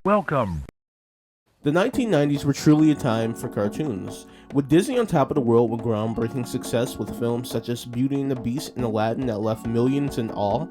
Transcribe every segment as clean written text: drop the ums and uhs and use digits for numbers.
Welcome. The 1990s were truly a time for cartoons, with Disney on top of the world with groundbreaking success with films such as Beauty and the Beast and Aladdin that left millions in awe,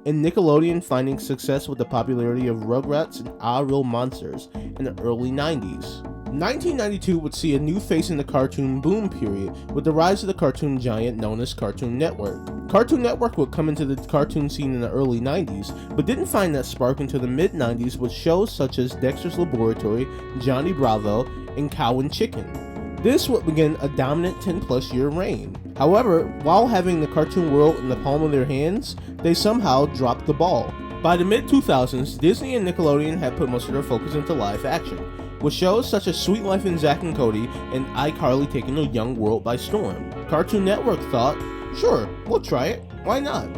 and Nickelodeon finding success with the popularity of Rugrats and Ah Real Monsters in the early 90s. 1992 would see a new face in the cartoon boom period with the rise of the cartoon giant known as Cartoon Network. Cartoon Network would come into the cartoon scene in the early 90s, but didn't find that spark until the mid-90s with shows such as Dexter's Laboratory, Johnny Bravo, and Cow and Chicken. This would begin a dominant 10-plus year reign. However, while having the cartoon world in the palm of their hands, they somehow dropped the ball. By the mid-2000s, Disney and Nickelodeon had put most of their focus into live action, with shows such as Sweet Life and Zack and Cody and iCarly taking the young world by storm. Cartoon Network thought, sure, we'll try it, why not?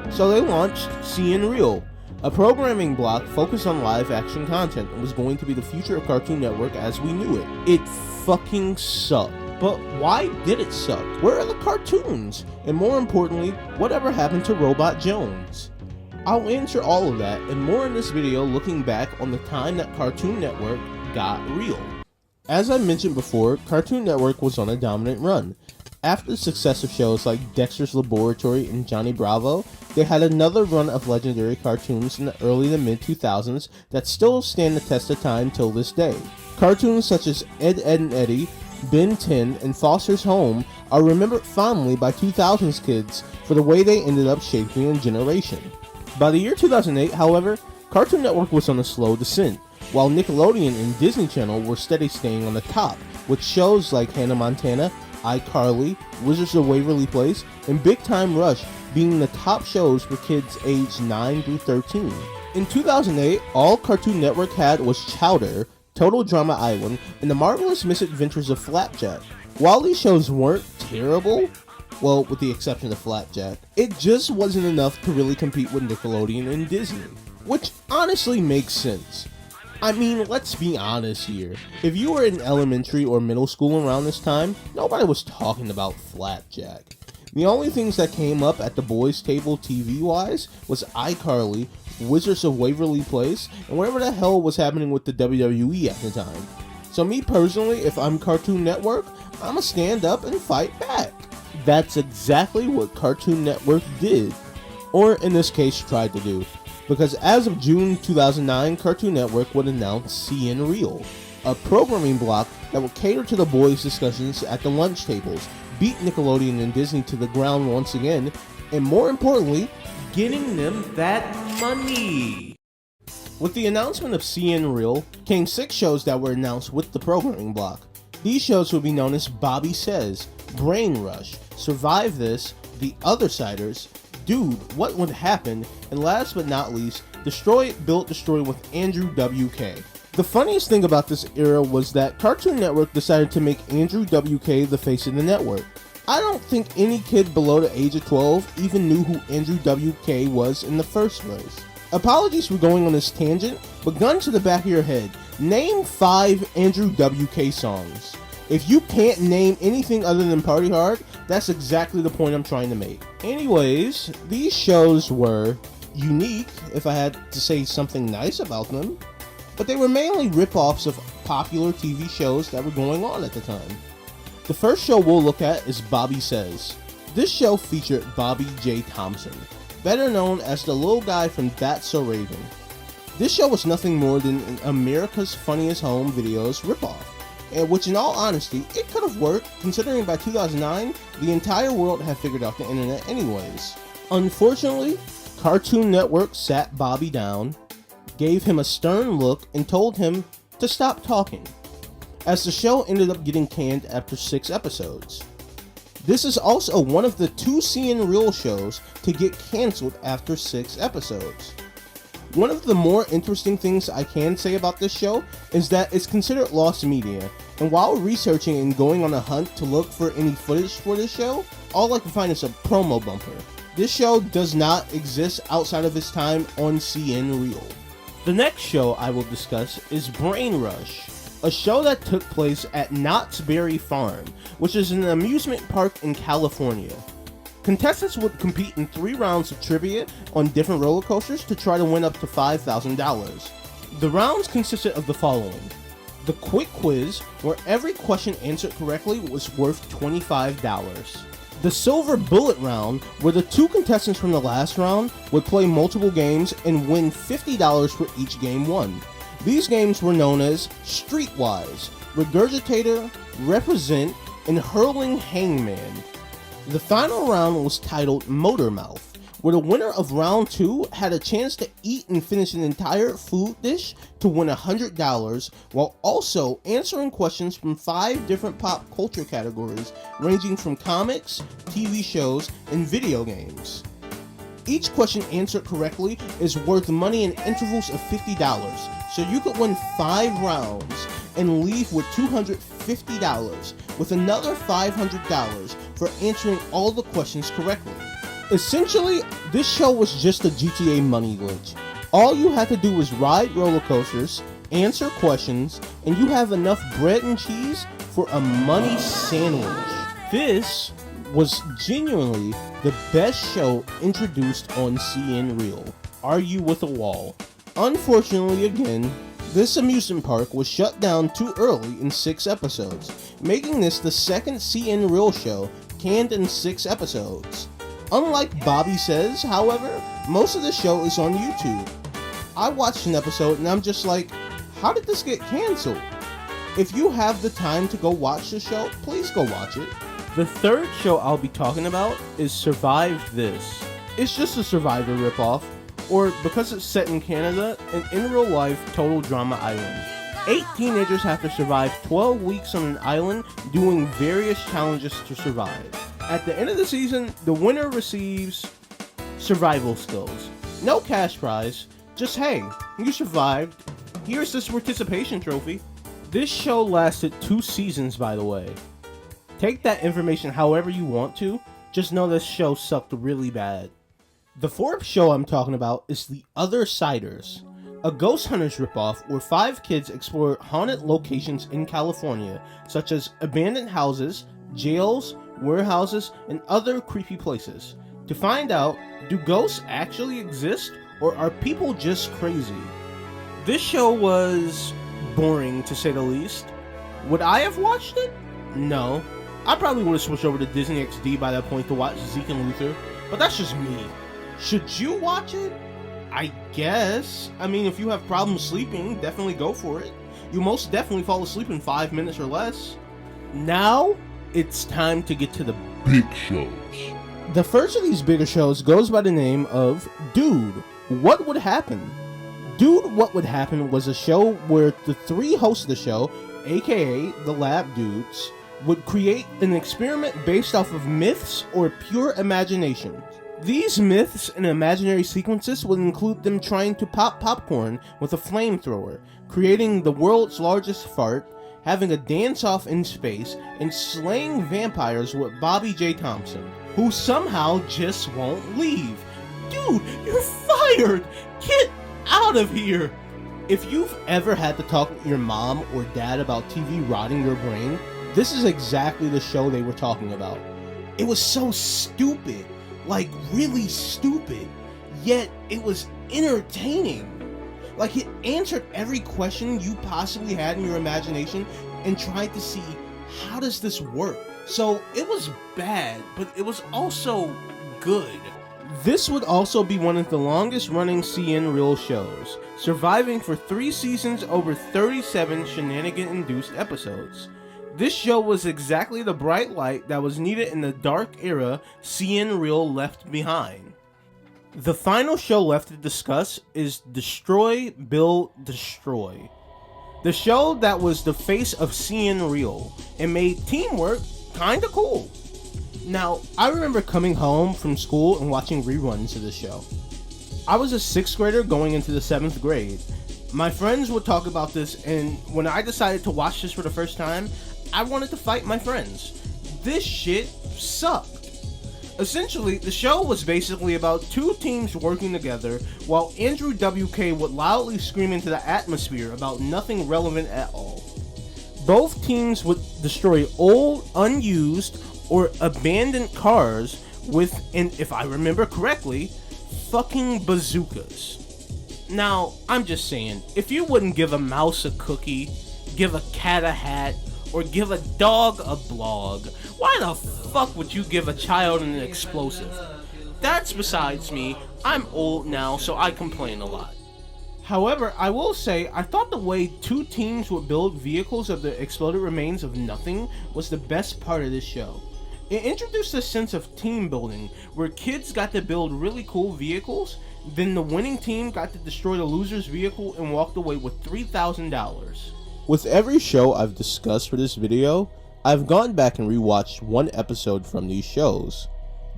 So they launched CN Reel, a programming block focused on live action content and was going to be the future of Cartoon Network as we knew it. It fucking sucked. But why did it suck? Where are the cartoons? And more importantly, whatever happened to Robot Jones? I'll answer all of that and more in this video looking back on the time that Cartoon Network got real. As I mentioned before, Cartoon Network was on a dominant run. After the success of shows like Dexter's Laboratory and Johnny Bravo, they had another run of legendary cartoons in the early to mid 2000s that still stand the test of time till this day. Cartoons such as Ed, Edd and Eddy, Ben 10, and Foster's Home are remembered fondly by 2000s kids for the way they ended up shaping a generation. By the year 2008, however, Cartoon Network was on a slow descent, while Nickelodeon and Disney Channel were steady staying on the top, with shows like Hannah Montana, iCarly, Wizards of Waverly Place, and Big Time Rush being the top shows for kids aged 9 through 13. In 2008, all Cartoon Network had was Chowder, Total Drama Island, and The Marvelous Misadventures of Flapjack. While these shows weren't terrible, well, with the exception of Flapjack, it just wasn't enough to really compete with Nickelodeon and Disney, which honestly makes sense. I mean, let's be honest here. If you were in elementary or middle school around this time, nobody was talking about Flapjack. The only things that came up at the boys' table TV-wise was iCarly, Wizards of Waverly Place, and whatever the hell was happening with the WWE at the time. So me personally, if I'm Cartoon Network, I'ma stand up and fight back. That's exactly what Cartoon Network did, or in this case tried to do. Because as of June 2009, Cartoon Network would announce CN Reel, a programming block that would cater to the boys' discussions at the lunch tables, beat Nickelodeon and Disney to the ground once again, and more importantly, getting them that money. With the announcement of CN Reel came 6 shows that were announced with the programming block. These shows would be known as Bobby Says, Brain Rush, Survive This, The Othersiders, Dude, What Would Happen, and last but not least, Destroy It, Built, Destroy with Andrew WK. The funniest thing about this era was that Cartoon Network decided to make Andrew WK the face of the network. I don't think any kid below the age of 12 even knew who Andrew WK was in the first place. Apologies for going on this tangent, but gun to the back of your head, name 5 Andrew WK songs. If you can't name anything other than Party Hard, that's exactly the point I'm trying to make. Anyways, these shows were unique, if I had to say something nice about them, but they were mainly rip-offs of popular TV shows that were going on at the time. The first show we'll look at is Bobby Says. This show featured Bobby J. Thompson, better known as the little guy from That's So Raven. This show was nothing more than an America's Funniest Home Videos ripoff, and which in all honesty, it could have worked considering by 2009, the entire world had figured out the internet anyways. Unfortunately, Cartoon Network sat Bobby down, gave him a stern look, and told him to stop talking, as the show ended up getting canned after 6 episodes. This is also one of the 2 CN Reel shows to get cancelled after 6 episodes. One of the more interesting things I can say about this show is that it's considered lost media, and while researching and going on a hunt to look for any footage for this show, all I could find is a promo bumper. This show does not exist outside of its time on CN Reel. The next show I will discuss is Brain Rush, a show that took place at Knott's Berry Farm, which is an amusement park in California. Contestants would compete in 3 rounds of trivia on different roller coasters to try to win up to $5,000. The rounds consisted of the following. The quick quiz, where every question answered correctly was worth $25. The silver bullet round, where the 2 contestants from the last round would play multiple games and win $50 for each game won. These games were known as Streetwise, Regurgitator, Represent, and Hurling Hangman. The final round was titled Motor Mouth, where the winner of round 2 had a chance to eat and finish an entire food dish to win $100, while also answering questions from 5 different pop culture categories ranging from comics, TV shows, and video games. Each question answered correctly is worth money in intervals of $50, so you could win 5 rounds and leave with $250, with another $500 for answering all the questions correctly. Essentially, this show was just a GTA money glitch. All you had to do was ride roller coasters, answer questions, and you have enough bread and cheese for a money sandwich. This was genuinely the best show introduced on CN Real. Argue with a Wall. Unfortunately, again, this amusement park was shut down too early in 6 episodes, making this the second CN Real show canned in 6 episodes. Unlike Bobby Says, however, most of the show is on YouTube. I watched an episode and I'm just like, how did this get canceled? If you have the time to go watch the show, please go watch it. The third show I'll be talking about is Survive This. It's just a Survivor ripoff, or because it's set in Canada, an in-real-life total drama island. 8 teenagers have to survive 12 weeks on an island doing various challenges to survive. At the end of the season, the winner receives survival skills. No cash prize, just hey, you survived, here's this participation trophy. This show lasted 2 seasons, by the way. Take that information however you want to, just know this show sucked really bad. The 4th show I'm talking about is The Other Siders, a Ghost Hunters ripoff where 5 kids explore haunted locations in California, such as abandoned houses, jails, warehouses, and other creepy places. To find out, do ghosts actually exist, or are people just crazy? This show was boring, to say the least. Would I have watched it? No. I probably would have switched over to Disney XD by that point to watch Zeke and Luther, but that's just me. Should you watch it? I guess. I mean, if you have problems sleeping, definitely go for it. You most definitely fall asleep in 5 minutes or less. Now, it's time to get to the big shows. The first of these bigger shows goes by the name of Dude, What Would Happen? Dude, What Would Happen was a show where the 3 hosts of the show, aka the Lab Dudes, would create an experiment based off of myths or pure imagination. These myths and imaginary sequences would include them trying to pop popcorn with a flamethrower, creating the world's largest fart, having a dance-off in space, and slaying vampires with Bobby J. Thompson, who somehow just won't leave. Dude, you're fired! Get out of here! If you've ever had to talk with your mom or dad about TV rotting your brain, this is exactly the show they were talking about. It was so stupid, like really stupid, yet it was entertaining. Like, it answered every question you possibly had in your imagination and tried to see, how does this work? So it was bad, but it was also good. This would also be one of the longest running CN Real shows, surviving for 3 seasons over 37 shenanigan-induced episodes. This show was exactly the bright light that was needed in the dark era CN Real left behind. The final show left to discuss is Destroy, Build, Destroy. The show that was the face of CN Real and made teamwork kinda cool. Now, I remember coming home from school and watching reruns of this show. I was a 6th grader going into the 7th grade. My friends would talk about this, and when I decided to watch this for the first time, I wanted to fight my friends. This shit sucked. Essentially, the show was basically about 2 teams working together while Andrew WK would loudly scream into the atmosphere about nothing relevant at all. Both teams would destroy old, unused, or abandoned cars with, and if I remember correctly, fucking bazookas. Now, I'm just saying, if you wouldn't give a mouse a cookie, give a cat a hat, or give a dog a blog, why the fuck would you give a child an explosive? That's besides me. I'm old now, so I complain a lot. However, I will say, I thought the way two teams would build vehicles of the exploded remains of nothing was the best part of this show. It introduced a sense of team building, where kids got to build really cool vehicles, then the winning team got to destroy the loser's vehicle and walked away with $3,000. With every show I've discussed for this video, I've gone back and rewatched one episode from these shows.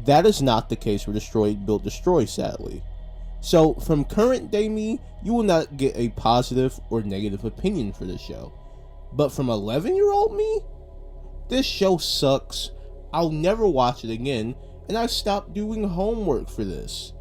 That is not the case for Destroy Build Destroy, sadly. So, from current day me, you will not get a positive or negative opinion for this show. But from 11-year-old me, this show sucks, I'll never watch it again, and I stopped doing homework for this.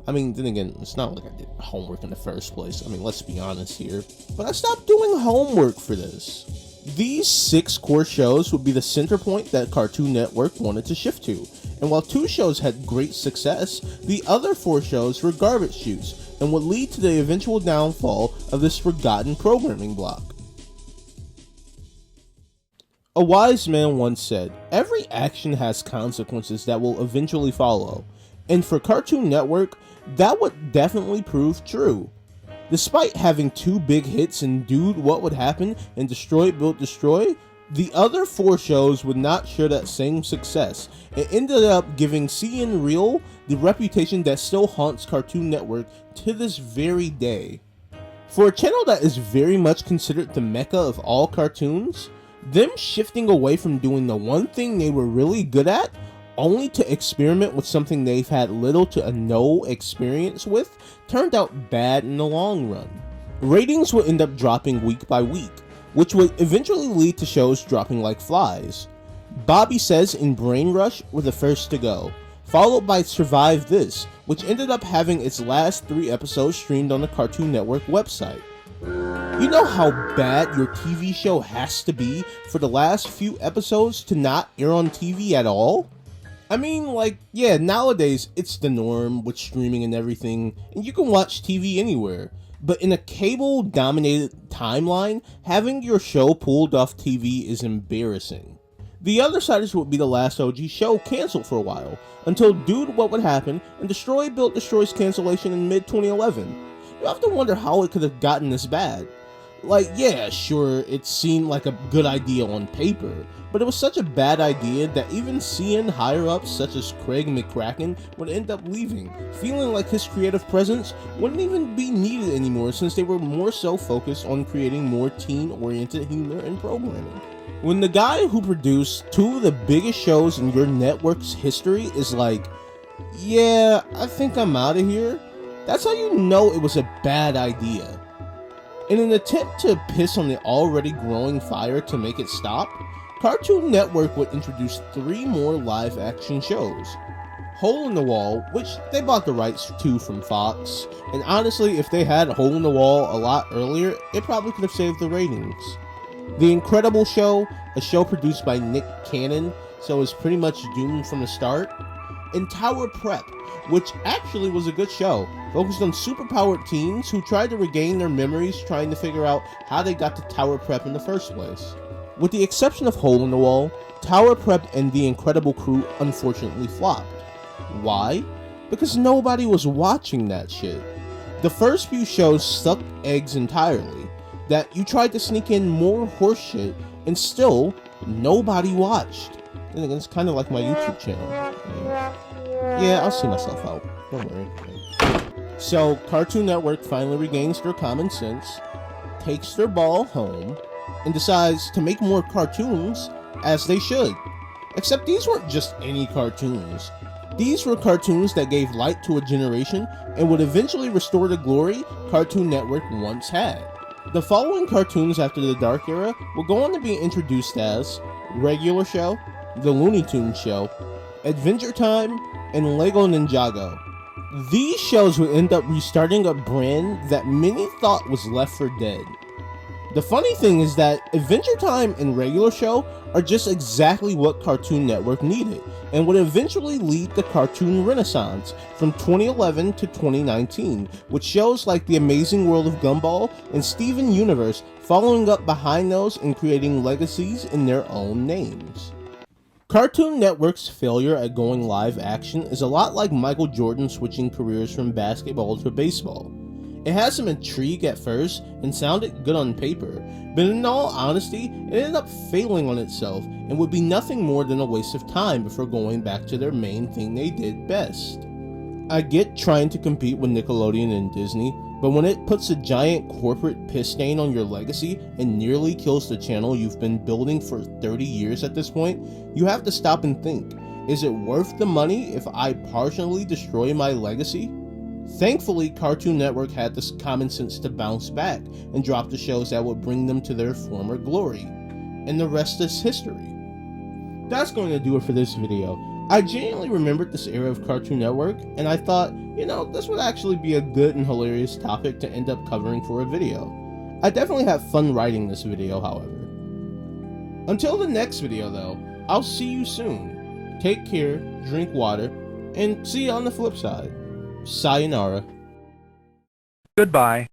I mean, then again, it's not like I did homework in the first place. I mean, let's be honest here. But I stopped doing homework for this. These 6 core shows would be the center point that Cartoon Network wanted to shift to. And while 2 shows had great success, the other 4 shows were garbage shoots and would lead to the eventual downfall of this forgotten programming block. A wise man once said, "Every action has consequences that will eventually follow." And for Cartoon Network, that would definitely prove true. Despite having 2 big hits in Dude, What Would Happen and Destroy Build Destroy, the other 4 shows would not share that same success. It ended up giving CN Real the reputation that still haunts Cartoon Network to this very day. For a channel that is very much considered the mecca of all cartoons, them shifting away from doing the one thing they were really good at, only to experiment with something they've had little to no experience with, turned out bad in the long run. Ratings would end up dropping week by week, which would eventually lead to shows dropping like flies. Bobby Says and Brain Rush were the first to go, followed by Survive This, which ended up having its last 3 episodes streamed on the Cartoon Network website. You know how bad your TV show has to be for the last few episodes to not air on TV at all? I mean, like, yeah, nowadays it's the norm with streaming and everything, and you can watch TV anywhere. But in a cable-dominated timeline, having your show pulled off TV is embarrassing. The other siders would be the last OG show canceled for a while, until Dude, What Would Happen and Destroy Build Destroy's cancellation in mid-2011. You have to wonder how it could have gotten this bad. Like, yeah, sure, it seemed like a good idea on paper, but it was such a bad idea that even CN higher-ups such as Craig McCracken would end up leaving, feeling like his creative presence wouldn't even be needed anymore since they were more so focused on creating more teen-oriented humor and programming. When the guy who produced 2 of the biggest shows in your network's history is like, "Yeah, I think I'm out of here," that's how you know it was a bad idea. In an attempt to piss on the already growing fire to make it stop, Cartoon Network would introduce 3 more live-action shows. Hole in the Wall, which they bought the rights to from Fox, and honestly, if they had Hole in the Wall a lot earlier, it probably could have saved the ratings. The Incredible Show, a show produced by Nick Cannon, so it's pretty much doomed from the start. And Tower Prep, which actually was a good show, focused on superpowered teens who tried to regain their memories trying to figure out how they got to Tower Prep in the first place. With the exception of Hole in the Wall, Tower Prep and The Incredible Crew unfortunately flopped. Why? Because nobody was watching that shit. The first few shows sucked eggs entirely, that you tried to sneak in more horse shit, and still, nobody watched. And again, it's kind of like my YouTube channel. Yeah, I'll see myself out. Don't worry. So, Cartoon Network finally regains their common sense, takes their ball home, and decides to make more cartoons, as they should. Except these weren't just any cartoons. These were cartoons that gave light to a generation and would eventually restore the glory Cartoon Network once had. The following cartoons after the Dark Era will go on to be introduced as Regular Show, The Looney Tunes Show, Adventure Time, and Lego Ninjago. These shows would end up restarting a brand that many thought was left for dead. The funny thing is that Adventure Time and Regular Show are just exactly what Cartoon Network needed, and would eventually lead the cartoon renaissance from 2011 to 2019, with shows like The Amazing World of Gumball and Steven Universe following up behind those and creating legacies in their own names. Cartoon Network's failure at going live action is a lot like Michael Jordan switching careers from basketball to baseball. It had some intrigue at first and sounded good on paper, but in all honesty, it ended up failing on itself and would be nothing more than a waste of time before going back to their main thing they did best. I get trying to compete with Nickelodeon and Disney, but when it puts a giant corporate piss stain on your legacy and nearly kills the channel you've been building for 30 years at this point, you have to stop and think, is it worth the money if I partially destroy my legacy? Thankfully, Cartoon Network had the common sense to bounce back and drop the shows that would bring them to their former glory. And the rest is history. That's going to do it for this video. I genuinely remembered this era of Cartoon Network, and I thought, this would actually be a good and hilarious topic to end up covering for a video. I definitely had fun writing this video, however. Until the next video though, I'll see you soon. Take care, drink water, and see you on the flip side. Sayonara. Goodbye.